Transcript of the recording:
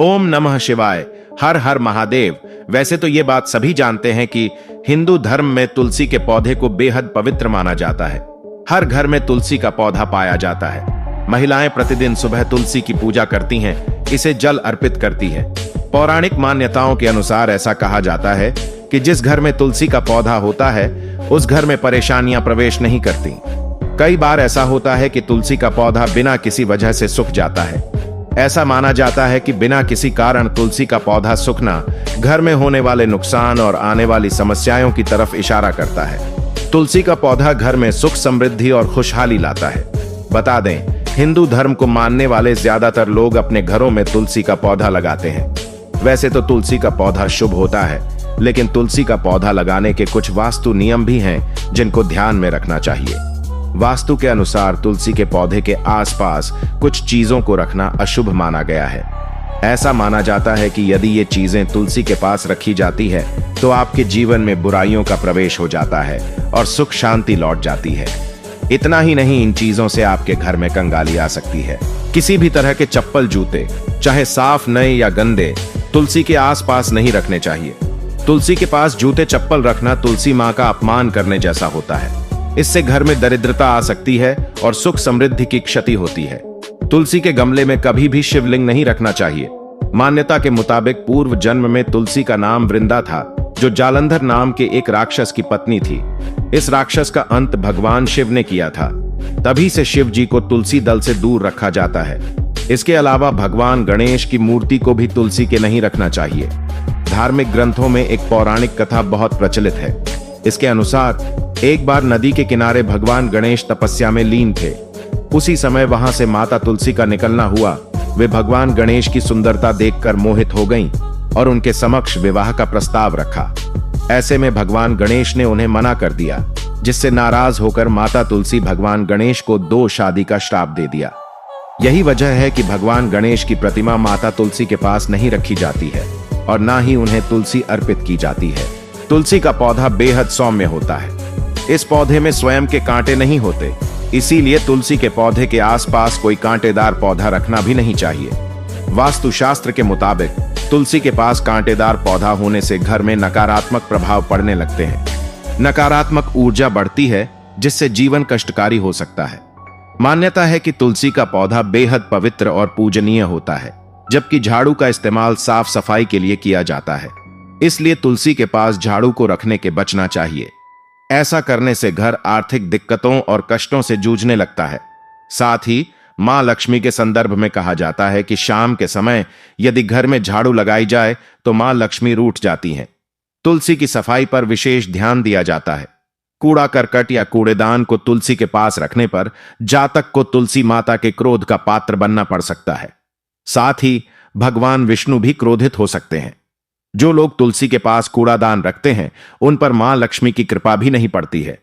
ओम नमः शिवाय। हर हर महादेव। वैसे तो ये बात सभी जानते हैं कि हिंदू धर्म में तुलसी के पौधे को बेहद पवित्र माना जाता है। हर घर में तुलसी का पौधा पाया जाता है। महिलाएं प्रतिदिन सुबह तुलसी की पूजा करती हैं, इसे जल अर्पित करती हैं। पौराणिक मान्यताओं के अनुसार ऐसा कहा जाता है कि जिस घर में तुलसी का पौधा होता है उस घर में परेशानियां प्रवेश नहीं करती। कई बार ऐसा होता है कि तुलसी का पौधा बिना किसी वजह से सूख जाता है। ऐसा माना जाता है कि बिना किसी कारण तुलसी का पौधा सूखना घर में होने वाले नुकसान और आने वाली समस्याओं की तरफ इशारा करता है। तुलसी का पौधा घर में सुख, समृद्धि और खुशहाली लाता है। बता दें, हिंदू धर्म को मानने वाले ज्यादातर लोग अपने घरों में तुलसी का पौधा लगाते हैं। वैसे तो तुलसी का पौधा शुभ होता है, लेकिन तुलसी का पौधा लगाने के कुछ वास्तु नियम भी हैं जिनको ध्यान में रखना चाहिए। वास्तु के अनुसार तुलसी के पौधे के आसपास कुछ चीजों को रखना अशुभ माना गया है। ऐसा माना जाता है कि यदि ये चीजें तुलसी के पास रखी जाती है तो आपके जीवन में बुराइयों का प्रवेश हो जाता है और सुख शांति लौट जाती है। इतना ही नहीं, इन चीजों से आपके घर में कंगाली आ सकती है। किसी भी तरह के चप्पल, जूते, चाहे साफ, नए या गंदे, तुलसी के आसपास नहीं रखने चाहिए। तुलसी के पास जूते, चप्पल रखना तुलसी माँ का अपमान करने जैसा होता है। इससे घर में दरिद्रता आ सकती है और सुख समृद्धि की क्षति होती है। तुलसी के गमले में कभी भी शिवलिंग नहीं रखना चाहिए। मान्यता के मुताबिक पूर्व जन्म में तुलसी का नाम वृंदा था, जो जालंधर नाम के एक राक्षस की पत्नी थी। इस राक्षस का अंत भगवान शिव ने किया था। तभी से शिव जी को तुलसी दल से दूर रखा जाता है। इसके अलावा भगवान गणेश की मूर्ति को भी तुलसी के नहीं रखना चाहिए। धार्मिक ग्रंथों में एक पौराणिक कथा बहुत प्रचलित है। इसके अनुसार एक बार नदी के किनारे भगवान गणेश तपस्या में लीन थे। उसी समय वहां से माता तुलसी का निकलना हुआ। वे भगवान गणेश की सुंदरता देखकर मोहित हो गईं और उनके समक्ष विवाह का प्रस्ताव रखा। ऐसे में भगवान गणेश ने उन्हें मना कर दिया, जिससे नाराज होकर माता तुलसी भगवान गणेश को 2 शादी का श्राप दे दिया। यही वजह है कि भगवान गणेश की प्रतिमा माता तुलसी के पास नहीं रखी जाती है और ना ही उन्हें तुलसी अर्पित की जाती है। तुलसी का पौधा बेहद सौम्य होता है। इस पौधे में स्वयं के कांटे नहीं होते, इसीलिए तुलसी के पौधे के आसपास कोई कांटेदार पौधा रखना भी नहीं चाहिए। वास्तुशास्त्र के मुताबिक तुलसी के पास कांटेदार पौधा होने से घर में नकारात्मक प्रभाव पड़ने लगते हैं। नकारात्मक ऊर्जा बढ़ती है, जिससे जीवन कष्टकारी हो सकता है। मान्यता है कि तुलसी का पौधा बेहद पवित्र और पूजनीय होता है, जबकि झाड़ू का इस्तेमाल साफ सफाई के लिए किया जाता है। इसलिए तुलसी के पास झाड़ू को रखने के बचना चाहिए। ऐसा करने से घर आर्थिक दिक्कतों और कष्टों से जूझने लगता है। साथ ही मां लक्ष्मी के संदर्भ में कहा जाता है कि शाम के समय यदि घर में झाड़ू लगाई जाए तो मां लक्ष्मी रूठ जाती हैं। तुलसी की सफाई पर विशेष ध्यान दिया जाता है। कूड़ा करकट या कूड़ेदान को तुलसी के पास रखने पर जातक को तुलसी माता के क्रोध का पात्र बनना पड़ सकता है। साथ ही भगवान विष्णु भी क्रोधित हो सकते हैं। जो लोग तुलसी के पास कूड़ादान रखते हैं उन पर मां लक्ष्मी की कृपा भी नहीं पड़ती है।